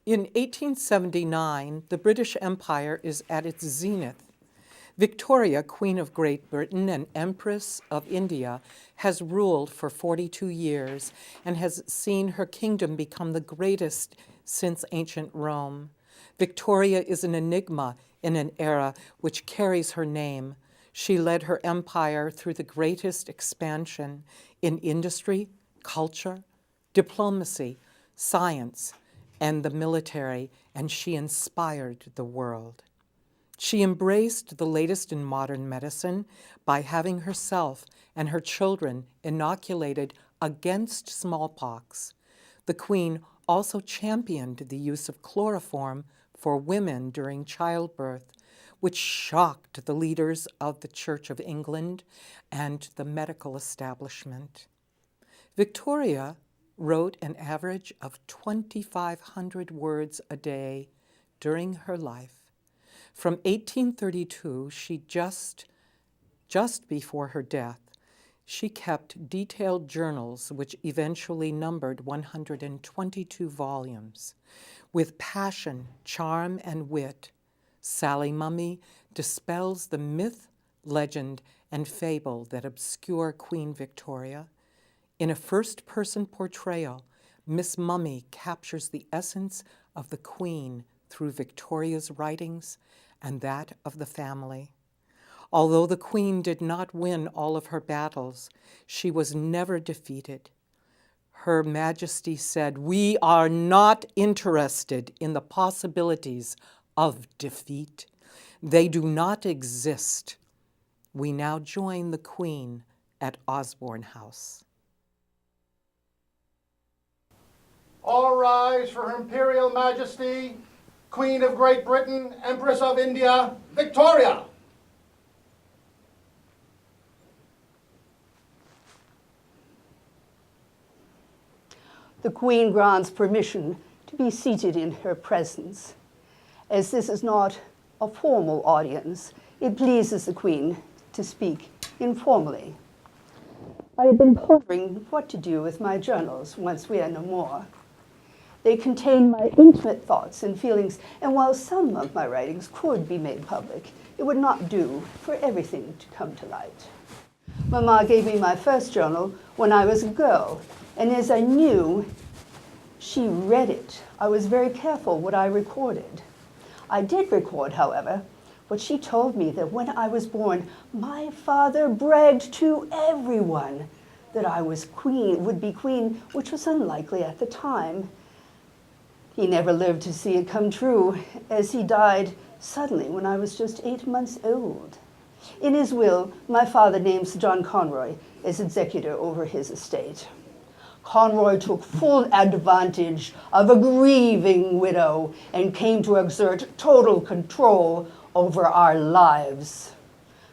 In 1879, the British Empire is at its zenith. Victoria, Queen of Great Britain and Empress of India, has ruled for 42 years and has seen her kingdom become the greatest since ancient Rome. Victoria is an enigma in an era which carries her name. She led her empire through the greatest expansion in industry, culture, diplomacy, science, and the military, and she inspired the world. She embraced the latest in modern medicine by having herself and her children inoculated against smallpox. The Queen also championed the use of chloroform for women during childbirth, which shocked the leaders of the Church of England and the medical establishment. Victoria wrote an average of 2,500 words a day during her life. From 1832, just before her death, she kept detailed journals which eventually numbered 122 volumes. With passion, charm, and wit, Sally Mummey dispels the myth, legend, and fable that obscure Queen Victoria. In a first-person portrayal, Miss Mummey captures the essence of the Queen through Victoria's writings and that of the family. Although the Queen did not win all of her battles, she was never defeated. Her Majesty said, "We are not interested in the possibilities of defeat. They do not exist." We now join the Queen at Osborne House. All rise for Her Imperial Majesty, Queen of Great Britain, Empress of India, Victoria. The Queen grants permission to be seated in her presence. As this is not a formal audience, it pleases the Queen to speak informally. I had been pondering what to do with my journals once we are no more. They contain my intimate thoughts and feelings, and while some of my writings could be made public, it would not do for everything to come to light. Mama gave me my first journal when I was a girl, and as I knew she read it, I was very careful what I recorded. I did record, however, what she told me that when I was born, my father bragged to everyone that I would be queen, which was unlikely at the time. He never lived to see it come true, as he died suddenly when I was just 8 months old. In his will, my father names John Conroy as executor over his estate. Conroy took full advantage of a grieving widow and came to exert total control over our lives.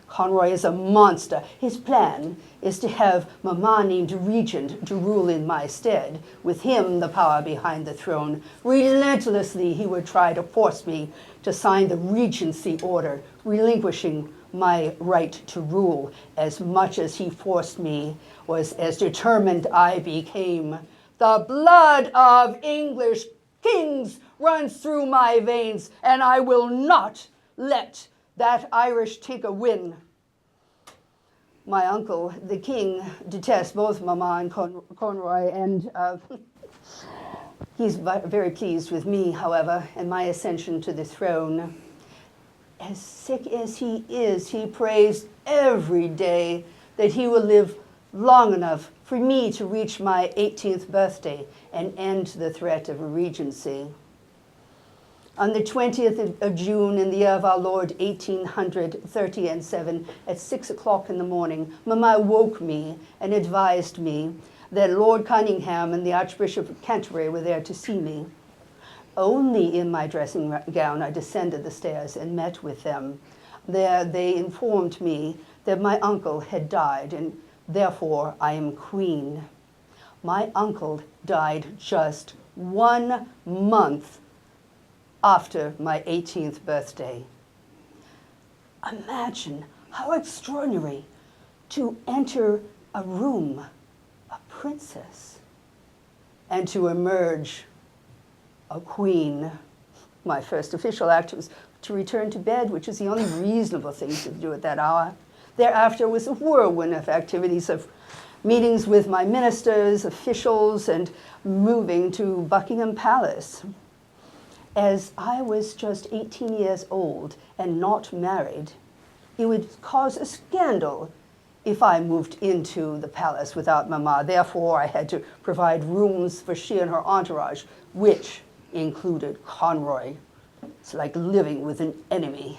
Conroy is a monster. His plan is to have Mama named regent to rule in my stead, with him the power behind the throne. Relentlessly, he would try to force me to sign the regency order, relinquishing my right to rule. As much as he forced me was as determined I became. The blood of English kings runs through my veins, and I will not let that Irish tinker win. My uncle, the king, detests both Mama and Conroy, and he's very pleased with me, however, and my ascension to the throne. As sick as he is, he prays every day that he will live long enough for me to reach my 18th birthday and end the threat of a regency. On the 20th of June in the year of our Lord, 1837, at 6 o'clock in the morning, Mama woke me and advised me that Lord Cunningham and the Archbishop of Canterbury were there to see me. Only in my dressing gown, I descended the stairs and met with them. There they informed me that my uncle had died, and therefore I am queen. My uncle died just 1 month after my 18th birthday. Imagine how extraordinary to enter a room, a princess, and to emerge a a queen. My first official act was to return to bed, which is the only reasonable thing to do at that hour. Thereafter was a whirlwind of activities, of meetings with my ministers, officials, and moving to Buckingham Palace. As I was just 18 years old and not married, it would cause a scandal if I moved into the palace without Mama. Therefore, I had to provide rooms for she and her entourage, which included Conroy. It's like living with an enemy.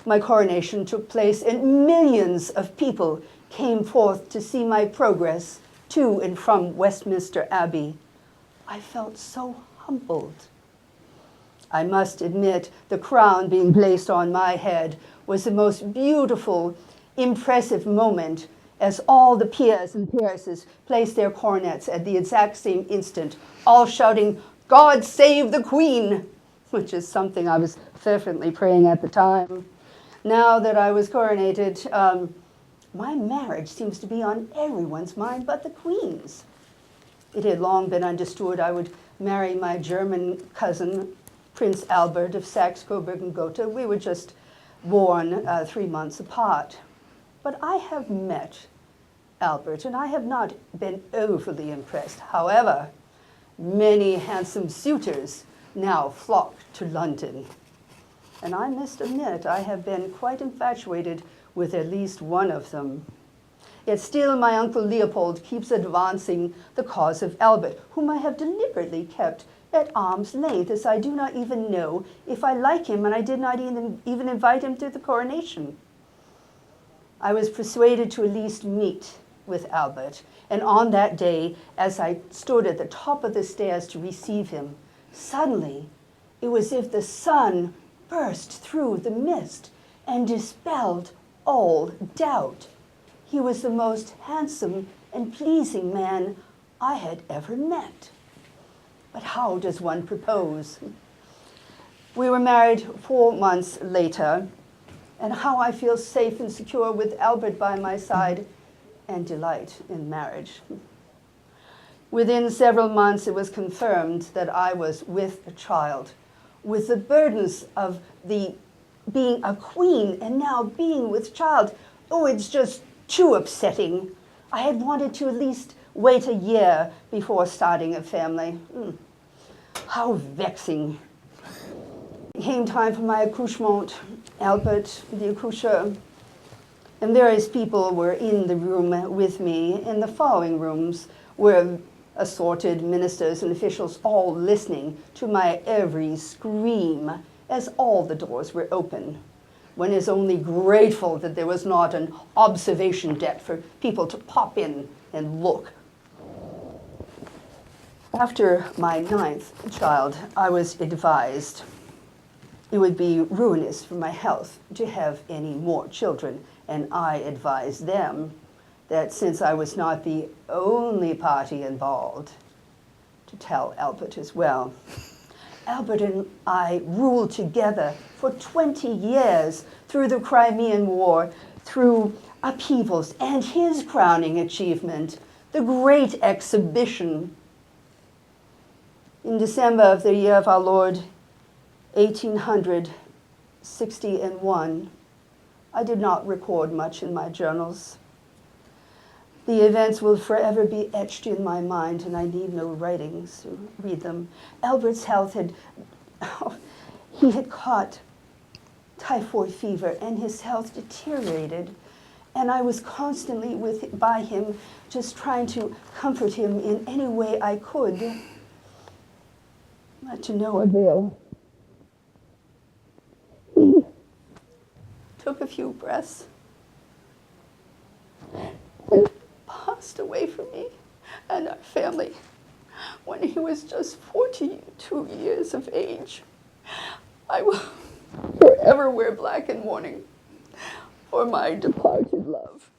My coronation took place, and millions of people came forth to see my progress to and from Westminster Abbey. I felt so humbled. I must admit, the crown being placed on my head was the most beautiful, impressive moment, as all the peers and peeresses placed their coronets at the exact same instant, all shouting, "God save the Queen," which is something I was fervently praying at the time. Now that I was coronated, my marriage seems to be on everyone's mind but the Queen's. It had long been understood I would marry my German cousin, Prince Albert of Saxe-Coburg and Gotha. We were just born 3 months apart. But I have met Albert, and I have not been overly impressed. However, many handsome suitors now flock to London. And I must admit, I have been quite infatuated with at least one of them. Yet still my Uncle Leopold keeps advancing the cause of Albert, whom I have deliberately kept at arm's length, as I do not even know if I like him, and I did not even invite him to the coronation. I was persuaded to at least meet with Albert, and on that day, as I stood at the top of the stairs to receive him, suddenly it was as if the sun burst through the mist and dispelled all doubt. He was the most handsome and pleasing man I had ever met. But how does one propose? We were married 4 months later, and how I feel safe and secure with Albert by my side and delight in marriage. Within several months, it was confirmed that I was with a child, with the burdens of being a queen and now being with child. Oh, it's just too upsetting. I had wanted to at least wait a year before starting a family. How vexing. It came time for my accouchement. Albert, the accoucheur, and various people were in the room with me. In the following rooms were assorted ministers and officials, all listening to my every scream as all the doors were open. One is only grateful that there was not an observation deck for people to pop in and look. After my 9th child, I was advised it would be ruinous for my health to have any more children, and I advised them that since I was not the only party involved, to tell Albert as well. Albert and I ruled together for 20 years through the Crimean War, through upheavals, and his crowning achievement, the Great Exhibition. In December of the year of our Lord, 1861, I did not record much in my journals. The events will forever be etched in my mind, and I need no writings to read them. Albert's health he had caught typhoid fever, and his health deteriorated. And I was constantly by him, just trying to comfort him in any way I could. But to no avail. He took a few breaths and passed away from me and our family when he was just 42 years of age. I will forever wear black in mourning for my departed love.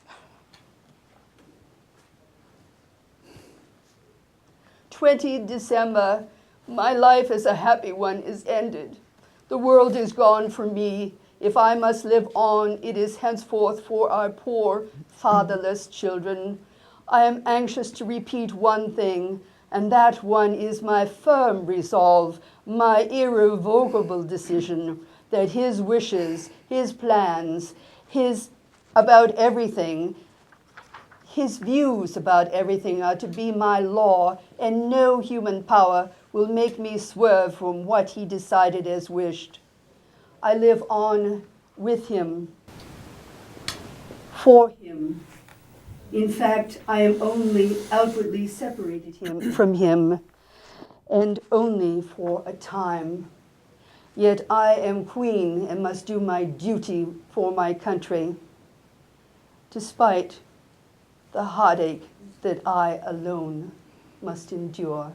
20 December, my life as a happy one is ended. The world is gone for me. If I must live on, it is henceforth for our poor, fatherless children. I am anxious to repeat one thing, and that one is my firm resolve, my irrevocable decision that his wishes, his plans, his about everything, his views about everything are to be my law, and no human power will make me swerve from what he decided as wished. I live on with him, for him. In fact, I am only outwardly separated from him, and only for a time. Yet I am queen and must do my duty for my country, despite the heartache that I alone must endure.